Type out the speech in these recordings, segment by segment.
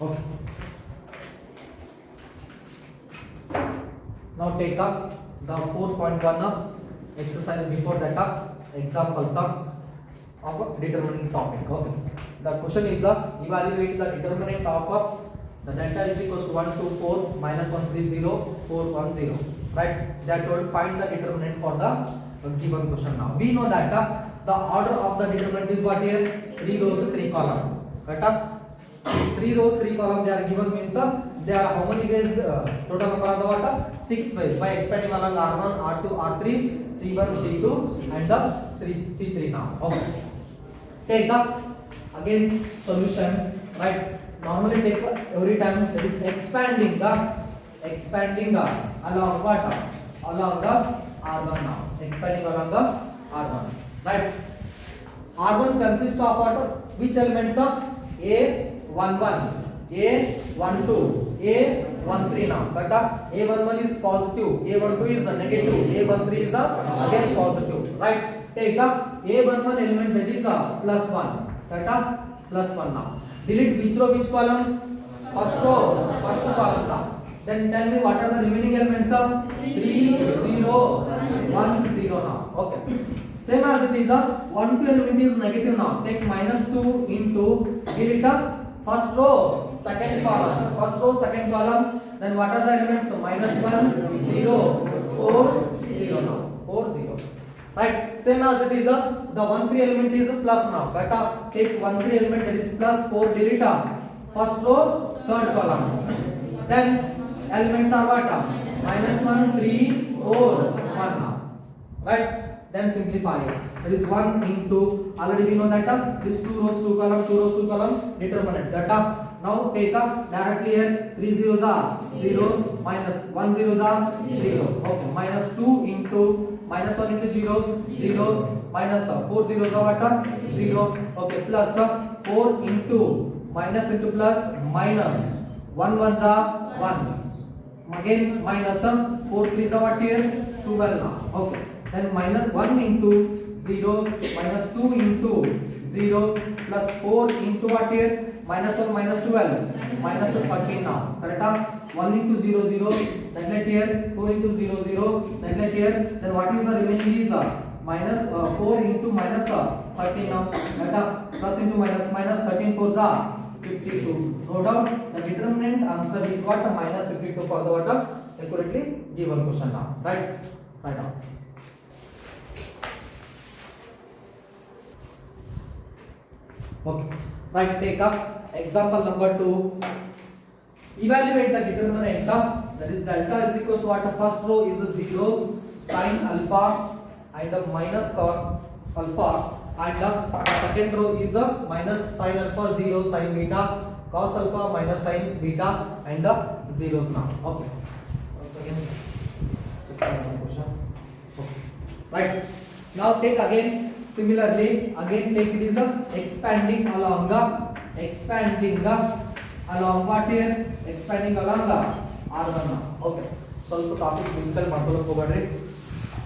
Okay. Now take up the 4.1 exercise before that example sum of determinant topic. Okay. The question is evaluate the determinant of the delta is equals to 124 minus 130 410. Right? They are told find the determinant for the given question. Now we know that the order of the determinant is what here? 3 rows 3 column. Correct? 3 rows 3 column they are given means they are how many ways total number of the what 6 ways by expanding along r1 r2 r3 c1 c2 and the c3 now. Okay, take up again solution, right? Normally take every time that is expanding along what along the r1 now, expanding along the r1, right? R1 consists of what, which elements of a11 a12 a13 now, but a11 is positive, a12 is negative, a13 is again positive, right? Take up a11 element that is plus 1, that plus 1 now. Delete which row which column? First row, first column now. Then tell me what are the remaining elements of 3 0 1 0 now. Okay, same as it is 1 2 element is negative now. Take minus 2 into delete first row second column, first row second column. Then what are the elements? Minus 1 0 4 0 now, 4 0, right? Same as it is the 1 3 element is plus now, but take 1 3 element that is plus 4 delete first row third column. Then elements are what? Minus 1 3 4 1 now, right? Then simplify it. That is 1 into, already we know that this 2 rows 2 column, 2 rows 2 column determinant. That now take up directly here 3 zeros are 0 minus 1 zeros are 0. Okay, minus 2 into minus 1 into 0 0 minus 4 zeros are what 0. Okay, plus 4 into minus into plus minus 1 ones are 1. Again minus 4 threes are what here 12 now. Okay. Then minus 1 into 0 minus 2 into 0 plus 4 into what here? Minus 1 minus 12 minus 13 now. Correct? 1 into 0 0 neglect here, 2 into 0 0 neglect here. Then what is the remaining is minus 4 into minus 13 now. Correct? Plus into minus minus 13 4s are 52. No doubt the determinant answer is what? Minus 52 for the what? Accurately given question now. Right? Right now. Okay, right, take up example number 2. Evaluate the determinant that is delta is equals to what? First row is 0 sin alpha and minus cos alpha, and the second row is minus sin alpha 0 sin beta cos alpha minus sin beta and the zeros now. Okay, once again check one question. Okay, right, now take again similarly again take it is expanding along what here? Expanding along the r1 now. Okay, ಸ್ವಲ್ಪ topic difficult ಮಾಡ್ಕೊಳ್ಳೋಕೆ ಹೋಗಬೇಡ್ರಿ.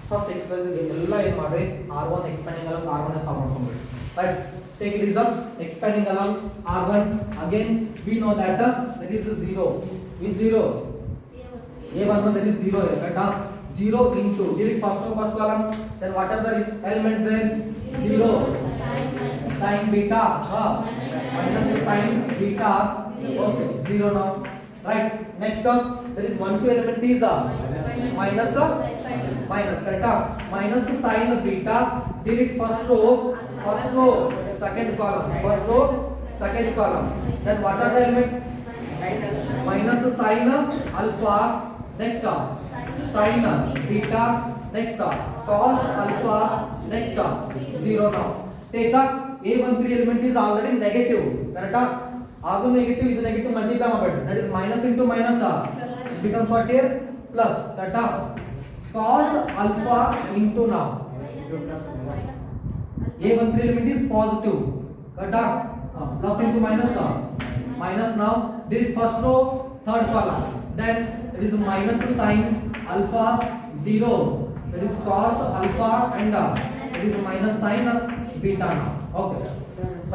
First exercise ಎಲ್ಲ ಏನು ಮಾಡ್ರಿ r1 expanding along r1 solve ಮಾಡ್ಕೊಂಡ್ಬಿಡಿ. Right, take it is expanding along r1. Again we know that that is 0 is 0 a11 that is 0 correct? 0 into delete first row first column. Then what are the elements there? 0 sin beta minus sin beta. Okay, 0 now, right? Next up there is 1 2 element is minus minus correct? Minus sin beta delete first row second column, first row second column. Then what are the elements? Minus sin alpha, next sin beta, next cos alpha, next 0 now. Take up a13 element is already negative, correct? Agu negative idu negative multiply ಮಾಡಬೇಡಿ, that is minus into minus it becomes what here? Plus, correct? Cos alpha into now a13 element is positive, correct? Plus into minus minus now delete first row third column. Then it is minus sin alpha 0, that is cos alpha and it is minus sin beta now. Okay,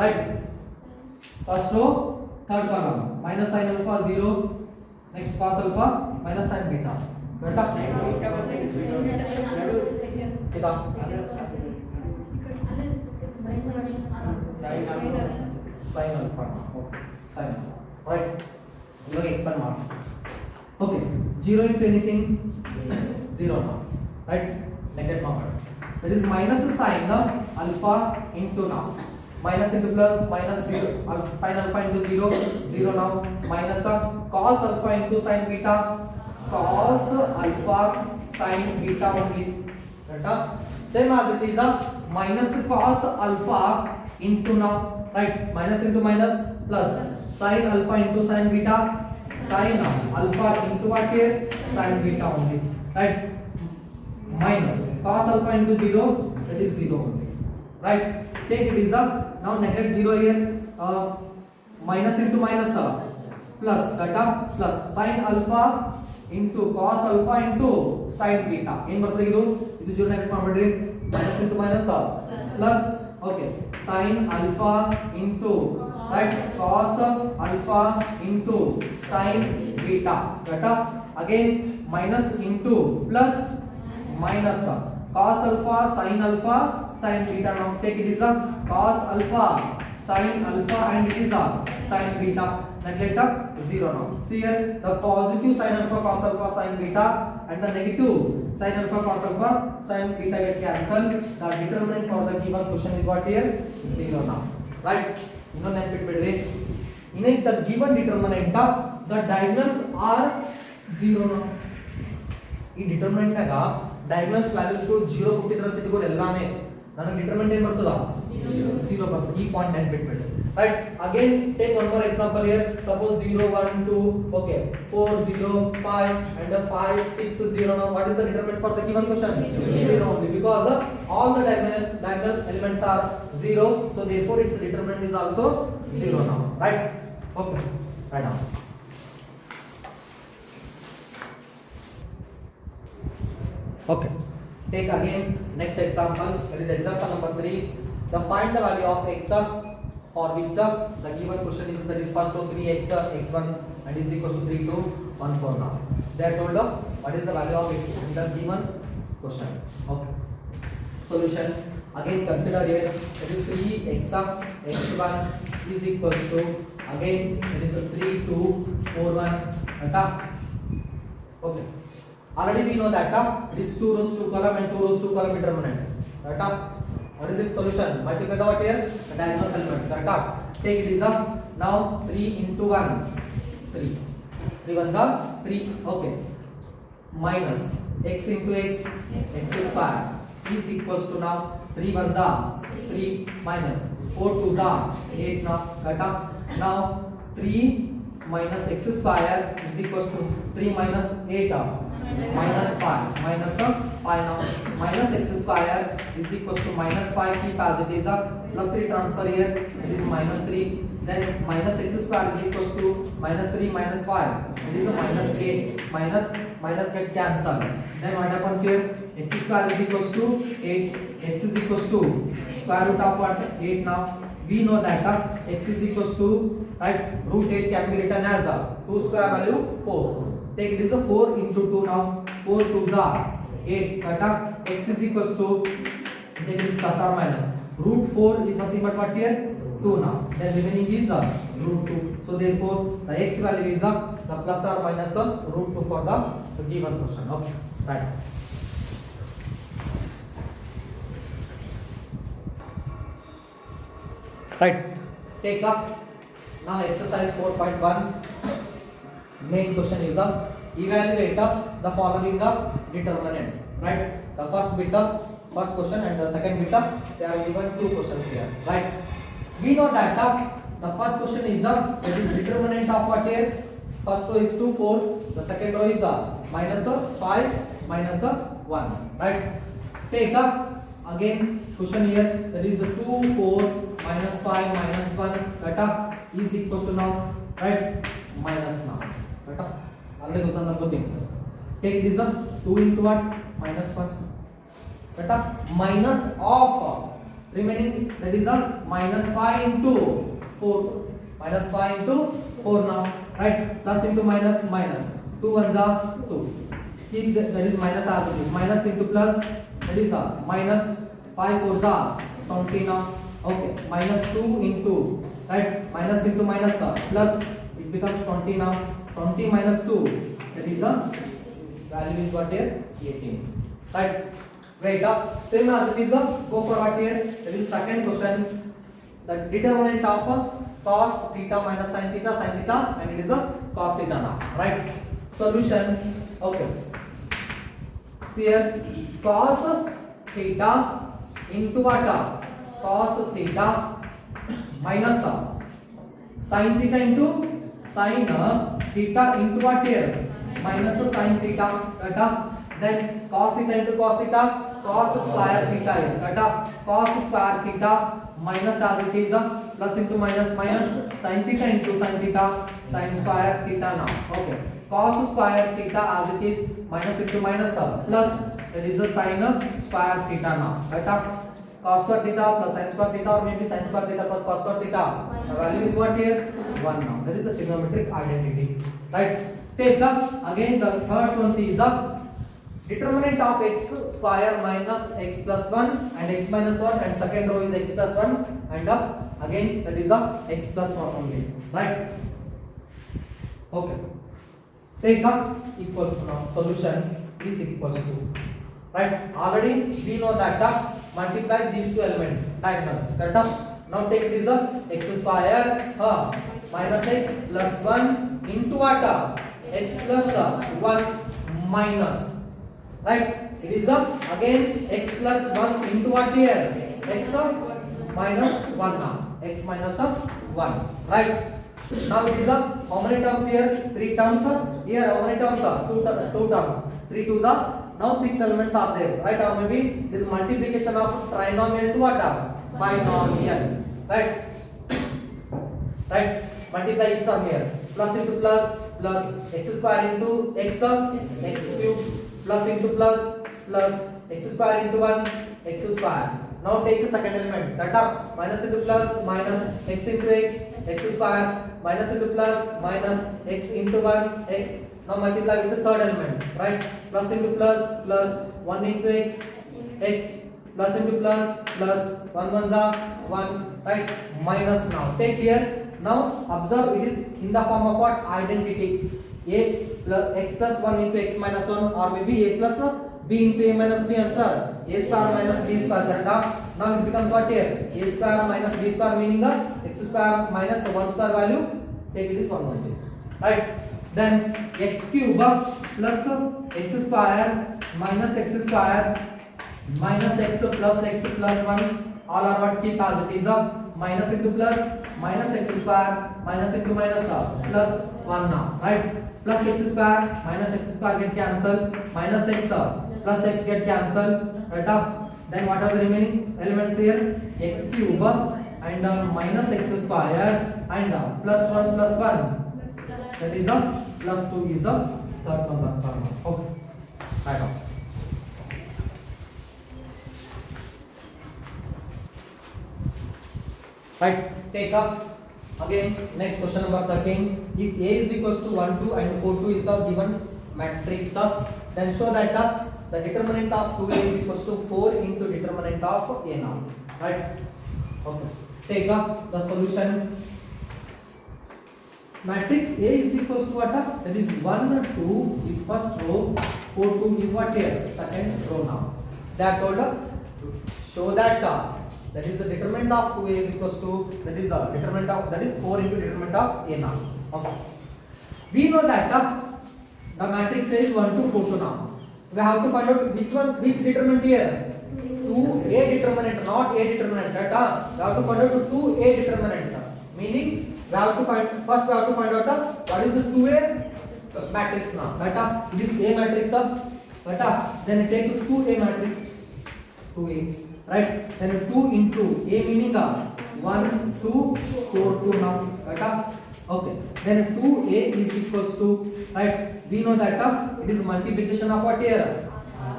right, first row third column minus sin alpha 0, next cos alpha minus sin beta. बेटा कितना sin alpha, okay, sin alpha, right? You look expand mark. Okay, 0 into anything 0 now, right? Negative number. That is minus sin alpha into now. Minus into plus, minus 0, sin alpha into 0, 0 now, minus cos alpha into sin beta, cos alpha sin beta only. Right? Same as it is minus cos alpha into now, right? Minus into minus, plus sin alpha into sin beta, sin alpha into what here? Sin beta only, right? Minus cos alpha into 0, that is 0 only, right? Take it is now neglect 0 here, minus into minus plus, got plus sin alpha into cos alpha into sin beta. ಏನು ಬರ್ತದೆ ಇದು 0 ನೆನಪು ಮಾಡ್ಬಿಡ್ರಿ. minus into minus plus, okay, sin alpha into, right, cos alpha into sin beta, got again minus into plus minus cos alpha sin beta. Now take it is cos alpha sin alpha and it is sin beta. Neglect 0 now. See here, the positive sin alpha cos alpha sin beta and the negative sin alpha cos alpha sin beta get cancelled. The determinant for the given question is what here? 0 now, right? You know, ನೆನಪಿಟ್ಬಿಡ್ರಿ. In it, the given determinant the diagonals are 0 now. ಈ determinant ನಾಗ diagonals values ಗಳು 0 ಕೊಟ್ಟಿದ್ರ ಅಂತ ಇಟ್ಕೋರಿ ಎಲ್ಲಾನೇ. ನನಗೆ determinant ಏನು ಬರ್ತದ 0 ಬರ್ತದೆ. ಈ point ನೆನಪಿಟ್ಬಿಡ್ರಿ, right? Again take one more example here. Suppose 0 1 2, okay, 4 0 5 and 5 6 0. Now what is the determinant for the given question? 0 only, because all the diagonal elements are 0, so therefore its determinant is also 0 now, right? Okay, right now. Okay, take again next example. That is example number 3. The find the value of x for which the given question is, that is first row 3x x1 and is equals to 3 to 1 4 now. They are told what is the value of x in the given question. Okay, solution again consider here, that is 3x x1 is equals to, again it is 3 2 4 1. Okay, already we know that it is 2 rows 2 column and 2 rows 2 column determinant. What is its solution? Multiply the what here? The diagonal element. Correct? Take it is now 3 into 1, 3. 3 ones are 3. Okay. Minus x into x, x square is equals to now 3 ones are 3 minus 4 twos are 8 now. Correct? Now 3 minus x square is equals to 3 minus 8 minus 5 minus 5 now. Minus x square is equals to minus 5, keep as it is, plus 3 transfer here, it is minus 3. Then minus x square is equals to minus 3 minus 5, it is a minus 8. Minus get cancelled. Then what happens here? X square is equals to 8, x is equals to square root of what? 8 now. We know that x is equals to, right, root 8 can be written as 2 square value 4. Take it is a 4 into 2 now. 4 2s are 8. X is equals to, take it is plus or minus. Root 4 is nothing but what here? 2 now. Then remaining is root 2. So therefore the x value is the plus or minus root 2 for the given question. Okay, right. Right. Take up now exercise 4.1. Main question is evaluate the following determinants. Right. The first bit first question and the second bit they are given 2 questions here. Right. We know that the first question is that is determinant of what here? First row is 2 4. The second row is minus 5 minus 1. Right. Take up again question here, that is 2 4 minus 5 minus 1 that is equals to now, right, minus now. Already gottanda gotti. Take this 2 into what? Minus 1. Minus of remaining, that is minus 5 into 4. minus 5 into 4 now, right? Plus into minus, minus 2 ones are 2. Keep that is minus as it is. Minus into plus, that is minus 5 fours are 20 now. Okay, minus 2 into, right? Minus into minus plus, it becomes 20 now. 20 minus 2, that is value is what here? 18. Right? Right up. Same as it is go for what here? That is second question. The determinant of cos theta minus sin theta, and it is a cos theta now. Right? Solution. Okay. See here, cos theta into what? Cos theta minus sin theta into sin theta into what here? Minus sin theta. Then cos theta into cos theta, cos square theta here. Cos square theta minus as it is plus into minus, minus sin theta into sin theta, sin square theta now. Okay. Cos square theta as it is minus into minus plus, that is a sin square theta now. Cos square theta plus sin square theta, or maybe sin square theta plus cos square theta. The value is what here? 1 now. That is a trigonometric identity. Right? Take again the third one is determinant of x square minus x plus 1 and x minus 1, and second row is x plus 1 and again that is x plus 1 only. Right? Okay. Take equals to now. Solution is equals to. Right? Already we know that multiply these two elements diagonals. Correct? Now take this x square minus x plus 1 into what? X plus 1 minus. Right? It is again x plus 1 into what here? X minus 1 now. X minus 1. Right? Now it is how many terms here? 3 terms. Here how many terms are? 2 terms. 3 twos are. Now 6 elements are there. Right? Or maybe this multiplication of trinomial to what? Binomial. Right? Right? Multiply each term here. Plus into plus, plus x square into x cube, plus into plus, plus x square into 1 x square. Now take the second element. That minus into plus, minus x into x square, minus into plus, minus x into 1 x. Now multiply with the third element. Right? Plus into plus, plus 1 into x plus into plus, plus 1 ones are 1. Right? Minus now. Take here. Now observe, it is in the form of what? Identity. A plus x plus 1 into x minus 1, or maybe a plus b into a minus b, answer a square minus b square. Now it becomes what here? A square minus b square, meaning x square minus 1 square value. Take it is 1 only. Right? Then x cube plus x square minus x square minus x plus 1, all are what? Keep as it is minus into plus, minus x square minus into minus plus 1 now. Right? Plus x square minus x square get cancelled, minus x plus x get cancelled. Right? Then what are the remaining elements here? X cube and minus x square and plus 1 plus 1. That is plus 2 is third one. Sorry. Okay. Right now. Right, take up again next question number 13. If A is equals to 1, 2 and 4, 2 is the given matrix, then show that the determinant of 2A is equals to 4 into determinant of A now. Right? Okay. Take up the solution. Matrix A is equals to what? That is 1, 2 is first row, 4, 2 is what here? Second row now. That told show that that is the determinant of 2A is equals to, that is determinant of, that is 4 into determinant of A now. Okay. We know that the matrix A is 1, 2, 4, 2 now. We have to find out which determinant here? 2A determinant, not A determinant. We have to find out 2A determinant. Meaning we have to find, first we have to find out what is the 2A matrix now. This A matrix then take 2A matrix, 2A. Right? Then 2 into A meaning 1, 2, 4, 2 now. Right? Okay. Then 2A is equals to, right? We know that it is multiplication of what here?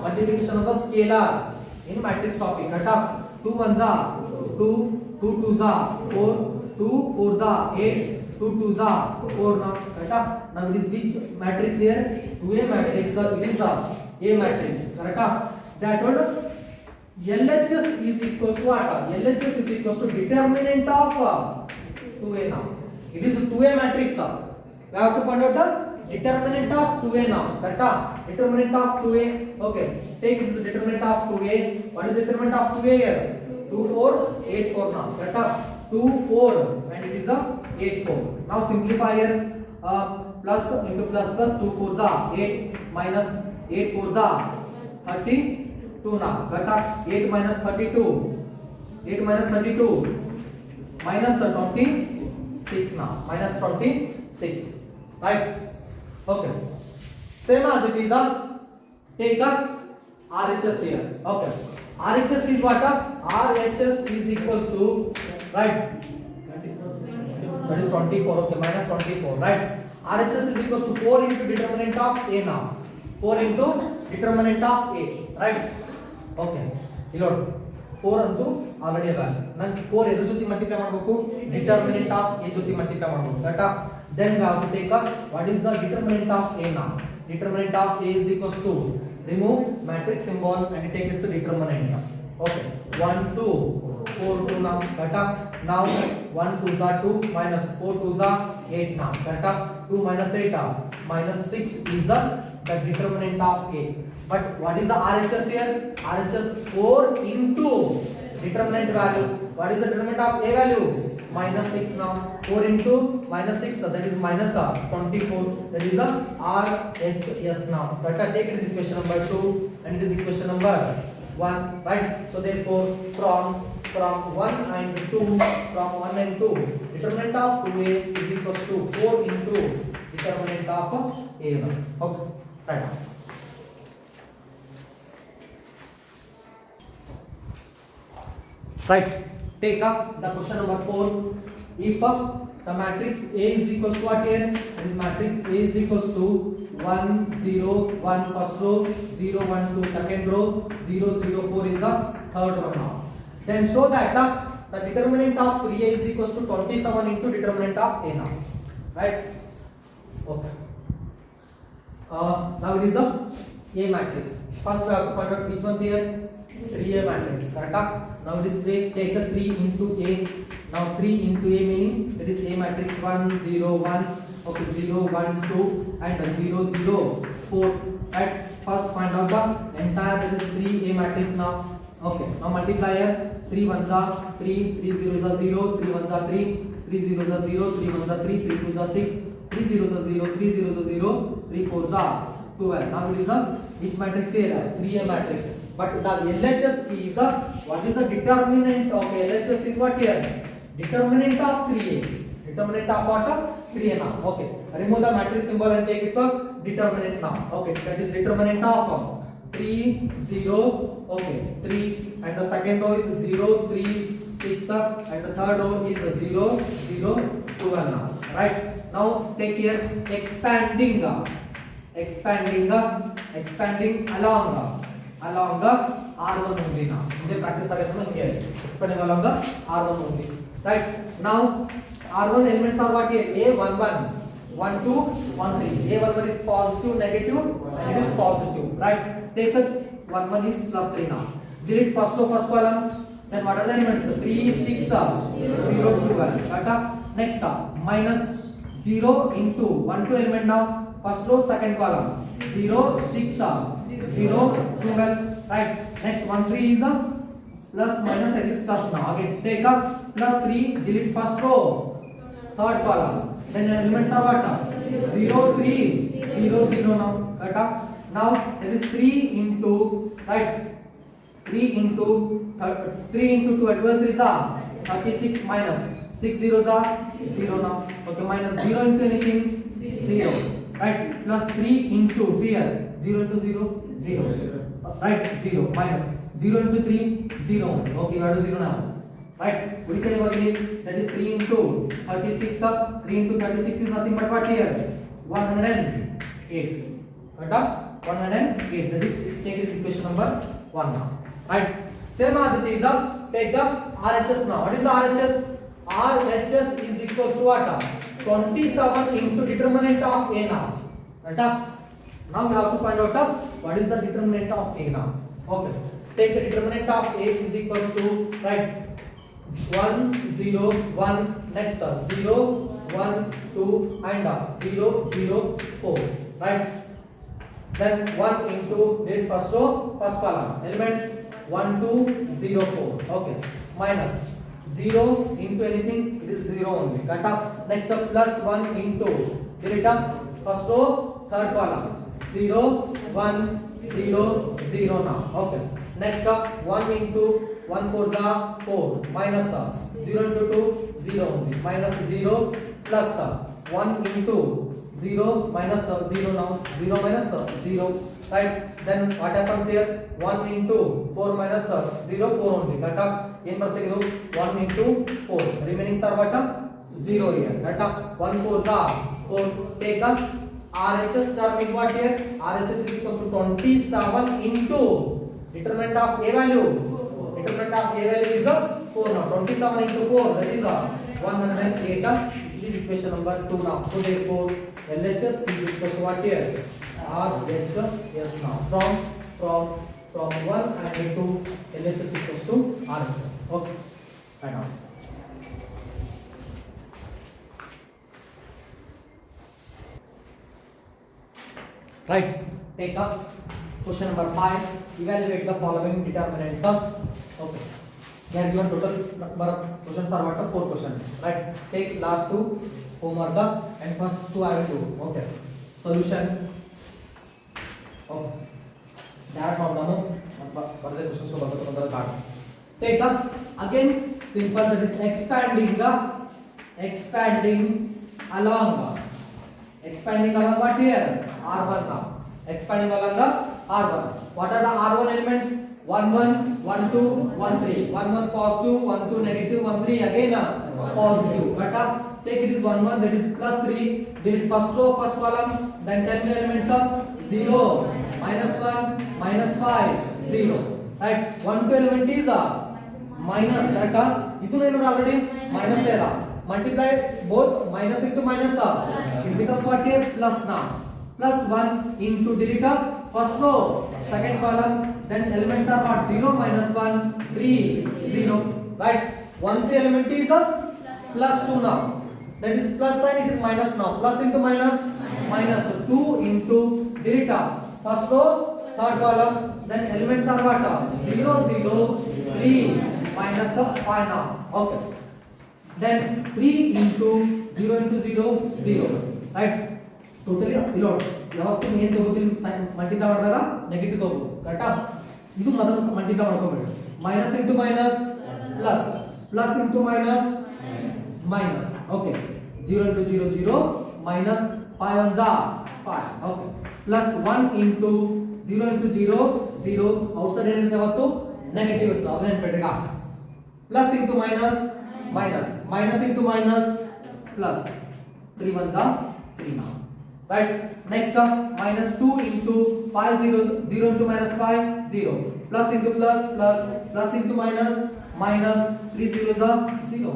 Multiplication of the scalar in matrix topic. Right? 2 ones are 2, 2 twos are 4, 2 4s are 8, 2 2s are 4 now. Correct? Now it is which matrix here? 2A matrix, or it is a matrix. Correct? That would LHS is equals to what? LHS is equals to determinant of 2A now. It is a 2A matrix. We have to find out the determinant of 2A now. Correct? Determinant of 2A. Okay. Take this determinant of 2A. What is determinant of 2A here? 2 4 8 4 now. Correct? 2 4 and it is a 8 4. Now simplify here. Plus into plus plus 2 4s are 8 minus 8 4s are 32 now. Correct? 8 minus 32. 8 minus 32 minus 26 now. Minus 26. Right? Okay. Same as it is take up RHS here. Okay. RHS is what? RHS is equals to, right? That is 24. Okay, minus 24. Right? RHS is equals to 4 into determinant of A now. 4 into determinant of A. Right? Okay. Reload. 4 ಅಂತೂ already ಅದ ನಾನು 4 ಎದ್ರ ಜೊತೆ multiply ಮಾಡಬೇಕು determinant of a ಜೊತೆ multiply ಮಾಡಬೇಕು ಕರೆಕ್ಟಾ then we have to take up what is the determinant of a now determinant of a is equals to remove matrix symbol and take its determinant okay 1 2 4 2 now correct now 1 2s are 2 minus 4 2s are 8 now correct 2 minus 8 minus 6 is the determinant of a. But what is the RHS here? RHS 4 into determinant value. What is the determinant of A value? Minus 6 now. 4 into minus 6, that is minus 24. That is the RHS now. Right? Take it as equation number 2 and it is equation number 1. Right? So therefore from 1 and 2, from 1 and 2, determinant of 2A is equals to 4 into determinant of A. Okay. Right. Right. Take up the question number 4. If the matrix A is equals to what here? That is matrix A is equals to 1 0 1 first row, 0 1 2 second row, 0 0 4 is the third row now. Then show that the determinant of 3A is equals to 27 into determinant of A now. Right? Okay. Now it is a matrix. First we have to find out which one here. 3A matrix, correct? Now this way take a 3 into A. Now 3 into A meaning that is A matrix 1 0 1. Okay, 0 1 2 and 0 0 4. Right? First find out the entire that is 3A matrix now. Okay. Now multiply here. 3 1s are 3, 3 zeros are 0, 3 1s are 3, 3 zeros are 0, 3 1s are 3, 3 2s are 6, 3 zeros are 0, 3 zeros are 0, 3 4s are 12. Now it is which matrix here? 3A matrix. But the LHS is what is the determinant? Okay, LHS is what here? Determinant of 3A. Determinant of what? 3A now. Okay. Remove the matrix symbol and take its determinant now. Okay, that is determinant of 3 0. Okay, 3 and the second row is 0 3 6 and the third row is 0 0 12 now. Right? Now take here expanding along R1 only now. This practice again here. Expanding along the R1 only. Right? Now R1 elements are what here? A 1 1, 1 2, 1 3. A 1 1 is positive, negative, and it is positive. Right? Take the 1 1 is plus 3 now. Delete first row, first column. Then what are the elements? 3 6 0 12. Right? Next minus 0 into 1 2 element now. First row, second column. 0 6 0 12. Right? Next 1 3 is plus minus, it is plus now. Again take up plus 3, delete first row, third column. Then elements are what? 0 3 0 0 now. Correct? Now it is 3 into, right? 3 into 2 at 12 3s are 36 minus 6 zeros are 0 now. Okay, minus 0 into anything 0. Right? Plus 3 into here 0 into 0 0. Right? 0 minus 0 into 3 0. Okay, we have to 0 now. Right? That is 3 into 36 3 into 36 is nothing but what here? 108. Correct? 108. That is take this equation number 1 now. Right? Same as it is take the RHS now. What is the RHS? RHS is equals to what? 27 into determinant of A now. Right? Now we have to find out what is the determinant of A now. Okay. Take the determinant of A is equals to, right, 1 0 1, next 0 1 2 and 0 0 4, right? Then 1 into date first row first column elements 1 2 0 4, okay, minus 0 into anything, it is 0 only, cut up. Next up plus 1 into delete up first row third column 0 1 0 0 now, okay. Next up 1 into 1 4 is 4 minus 0 into 2 0 only, minus 0 plus 1 into 0 minus 0 now, 0 minus 0, right? Then what happens here? 1 into 4 minus 0 4 only, cut up. In 1 into 4, remaining are what? 0 here, cut up. 1 4 is 4, take up. RHS term is what here? RHS is equals to 27 into determinant of A value. Determinant of A value is 4 now. 27 into 4, that is 108. This is equation number 2 now. So therefore LHS is equals to what here? RHS now. From 1 and 2, LHS equals to RHS. Okay. Right now. Right. Take up question number 5. Evaluate the following determinants of. Okay. Here given total number of questions are what? 4 questions. Right. Take last 2 homework and first 2 I will do. Okay. Solution. Okay. That problem. Further questions so take up again simple, that is expanding along what here? R1 now. Expanding along the R1. What are the R1 elements? 1 1 1 2 1 3. 1 1 positive, 1 2 negative, 1 3 again positive. Cut up. Take it is 1 1, that is plus 3. Delete first row first column. Then 10 elements of 0 minus 1 minus 5 0. Right? 1 2 element is minus, that idu nenu already minus era. Multiply both minus into minus it becomes what here? Plus now. Plus 1 into delete first row second column, then elements are what? 0 minus 1 3 0, right? 1 3 element is plus 2 now, that is plus sign, it is minus now. Plus into minus minus 2 into delete first row third column, then elements are what? 0 0 3 minus 5 now, okay. Then 3 into 0 into 0 0, right? Totally reload. ಯಾವತ್ತು ಏನು ತಗೋತೀನಿ multiply ಮಾಡಿದಾಗ negative ತಗೋದು, ಕರೆಕ್ಟಾ? ಇದು ಮೊದಲು multiply ಮಾಡ್ಕೋಬೇಡಿ. Minus into minus plus, plus into minus minus, okay. 0 into 0 0 minus 5 ones are 5, okay. Plus 1 into 0 into 0 0, outside ಏನಿರುತ್ತೆ ಅವತ್ತು ನೆಗೆಟಿವ್ ಇರುತ್ತೆ, ಅದನ್ನ ನೆನಪಿಡ್ರಿ. Plus into minus minus, minus into minus plus, 3 ones are 3 now, right? Next minus 2 into 5 0 0 into minus 5 0, plus into plus plus, plus into minus minus, 3 zeros are 0,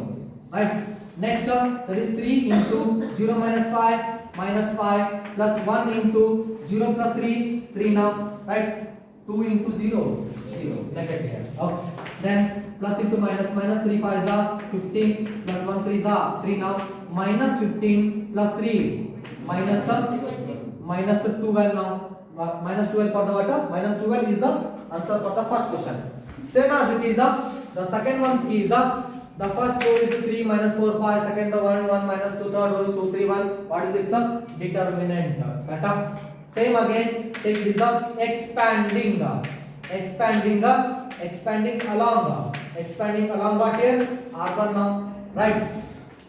right? Next that is 3 into 0 minus 5 minus 5, plus 1 into 0 plus 3 3 now, right? 2 into 0 0, negative here, okay. Then plus into minus, minus 3 5 is 15, plus 1 3 is 3 now, minus 15 plus 3 minus minus 12 now, minus 12 for the what? Minus 12 is the answer for the first question. Same as it is the second one is the first row is 3 minus 4 5, second row 1 1 minus 2, third row is 2 3 1. What is its determinant? Better. Same again, take this expanding along what here? R1 now, right?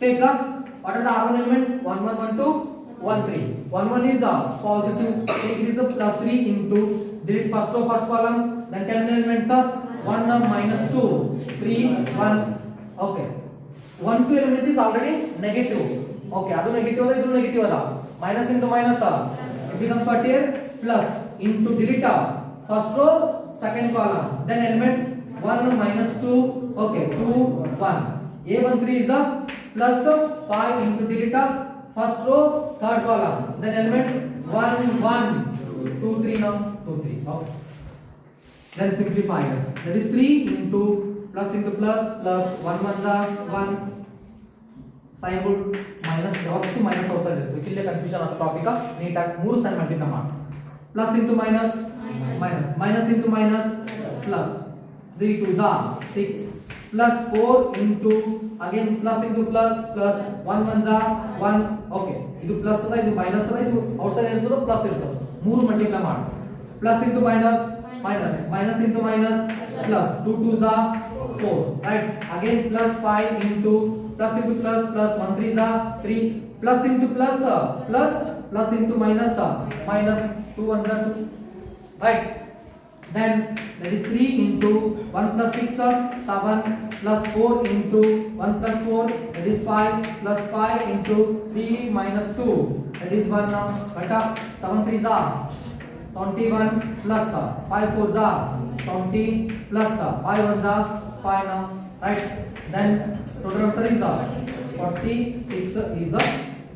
Take up what are the R1 elements? 1 1 1 2 1 3. 1 1 is positive, take this plus 3 into delete first row first column, then 10 elements of 1 minus 2 3 1, okay. 1 2 element is already negative, okay. Adu negative ada, idu negative ada. Minus into minus it becomes what here? Plus into delete first row second column, then elements 1 minus 2, okay, 2 1, A13 is a plus 5 into delete first row third column, then elements 1 1 2 3 now 2 3. Okay, then simplify it. That is 3 into plus plus 1 1 1 sin board minus ಯಾವತ್ತು minus outside ಇರುತ್ತೆ ಇಲ್ಲಿ confusion ಆದ topic neat ಆಗಿ 3 sign multiply ಮಾಡಿ plus into minus minus minus into minus plus 3 2 6 plus 4 into again plus into plus plus 1 1 1 okay ಇದು plus ಅದ ಇದು minus ಅದ ಇದು ಔಟ್ಸೈಡ್ ಇರ್ತದೆ ಪ್ಲಸ್ ಇರ್ತದೆ 3 ಮಲ್ಟಿಪ್ಲೈ ಮಾಡಿ plus into minus minus minus into minus plus 2 2 4 right again plus 5 into plus 1 3 3 plus into plus plus into minus minus 2 1 2 right then that is 3 into 1 plus 6 7 plus 4 into 1 plus 4 that is 5 plus 5 into 3 minus 2 that is 1 now beta 7 3 21 plus 5 4 20 plus 5 1 5 now right then total answer is 46 is a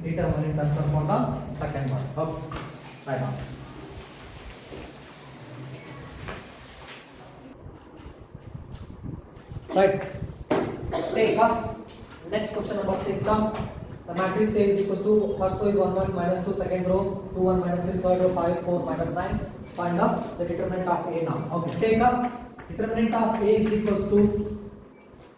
determinant answer for the second one. Okay. Right now. Right. Take up next question number 6. The matrix A is equals to first row is 1 1 minus 2 second row 2 1 minus 3 third row 5 4 minus 9. Find up the determinant of A now. Okay. Take up determinant of A is equals to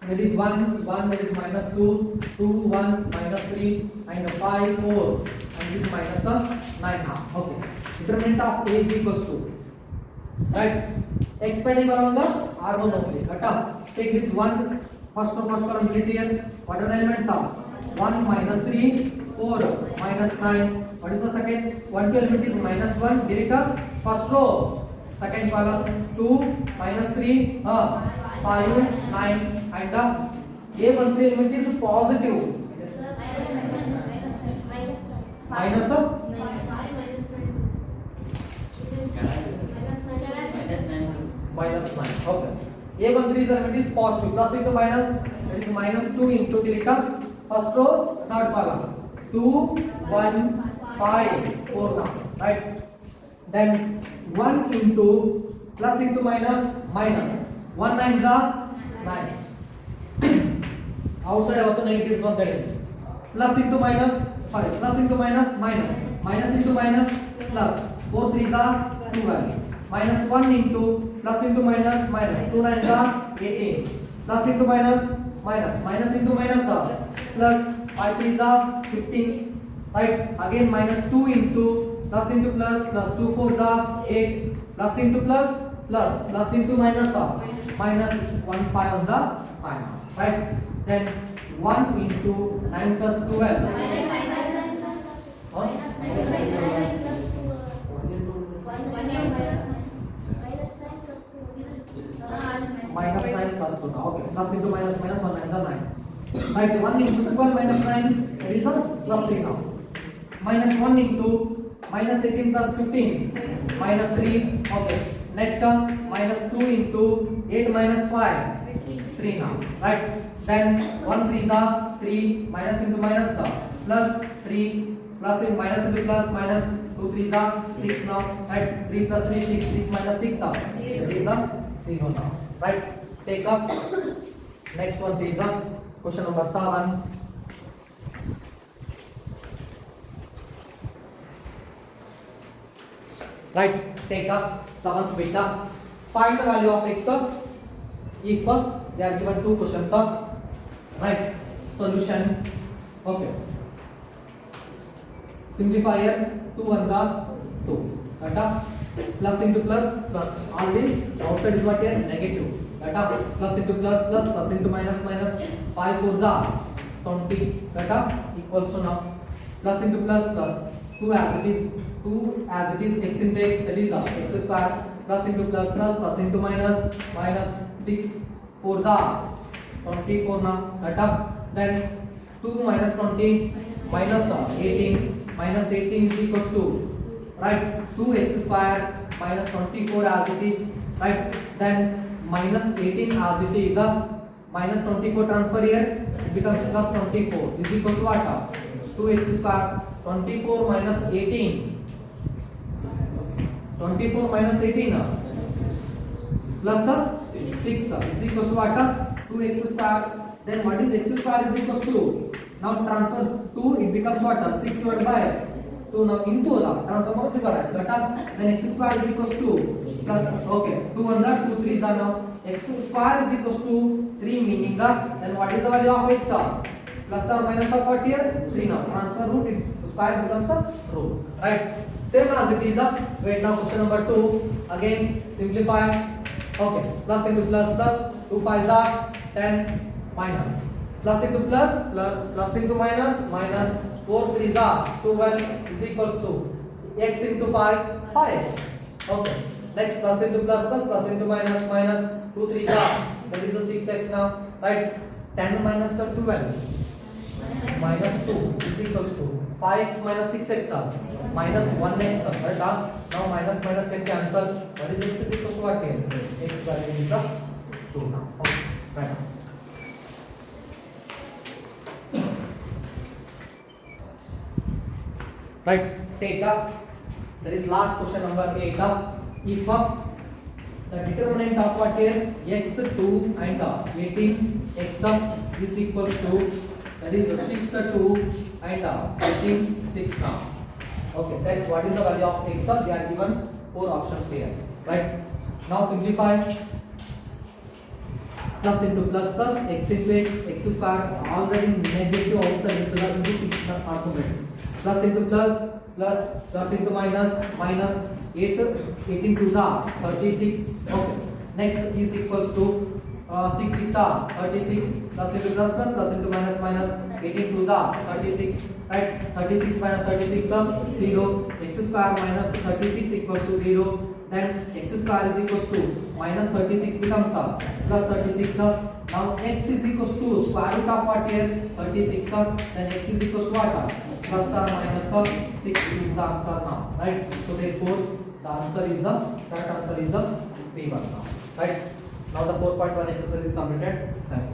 that is 1 1 that is minus 2 2 1 minus 3 and 5 4 and this minus 9 now. Okay, determinant of A is equals to right expanding along the R1 only. Take this 1 first column delete here. What are the elements of 1 minus 3 4 minus 9. What is the second one element is minus 1 delete first row second column 2 minus 3 5 9 and the A13 element is positive minus minus 9. Okay, A13 is element is positive plus into minus that is minus 2 into delete first row third column 2 1 5 4 now right then 1 into plus into minus minus 1 9 9 outside ಯಾವತ್ತು negative ಅಂತ ಹೇಳಿ plus into minus sorry plus into minus minus minus into minus plus 4 3s are 12 minus 1 into plus into minus minus 2 9s are 18 plus into minus minus minus into minus plus 5 3s are 15 right again minus 2 into plus 2 4s are 8 plus into plus into minus minus 1 5 1s are 5 right then 1 into 9 plus 12 minus 9 plus 2 okay plus into minus minus 1 9 are 9 right 1 into 12 minus 9 that is plus 3 now minus 1 into minus 18 plus 15 minus 3 okay next term minus 2 into 8 minus 5 3 now right then 1 3s are 3 minus into minus plus 3 plus in minus into plus minus 2 3s are 6 now right 3 plus 3 6 6 minus 6 are that is 0 now right take up next one is question number 7 right take up 7th bit find the value of x if they are given two questions right solution okay simplifier 2 ones are 2 plus into plus already outside is what here negative plus into plus into minus 5 4s are 20 equals to now plus into plus 2 as it is x into x that is x square plus into plus into minus 6 4s are 24 now then 2 minus 20 minus 18 is equals to right 2x square minus 24 as it is right then minus 18 as it is minus 24 transfer here it becomes plus 24 is equal to what? 2x square. 24 minus 18. 24 minus 18 plus 6 is equal to what? 2x square. Then what is x square is equal to? Now transfers 2, it becomes what? 6 divided by 2. Now into the transform divided. Then x square is equal to plus, okay, 2 1 are 2 3s are now. X square is equal to 3, meaning then what is the value of x? Plus or minus of what here? 3 now. Transfer root, it square becomes a root. Right? Same as it is wait, now question number 2. Again simplify. Okay, plus into plus plus, 2 5s are 10, minus. Plus into plus plus, plus into minus minus, 4 3s are 12 is equals to x into 5, 5x. Okay. Next plus into plus plus, plus into minus minus, 2 3s are, that is a 6x now. Right? 10 minus 12 minus 2 is equals to 5x minus 6x are minus 1x. Right? Now minus minus can cancel. What is x is equals to what here? X value is 2 now. Okay. Right. Right, take up. That is last question number 8 up. If the determinant of what here? X2 and 18 x is equals to, that is 6 2 and 18 6 now. Okay, then what is the value of x? They are given 4 options here. Right, now simplify. Plus into plus plus, x into x square already negative outside into the fixed argument. Plus into plus plus, plus into minus minus, 18 2s are 36. Okay, next is equals to 6 6 are 36, plus into plus plus, plus into minus minus, 18 2s are 36. Right, 36 minus 36 0. X square minus 36 equals to 0. Then x square is equals to minus 36 becomes plus 36. Now x is equals to square root of what here? 36. Then x is equals to what? Plus or minus 6 is the answer now. Right? So therefore the answer is correct answer is P1 now. Right? Now the 4.1 exercise is completed. Thank you.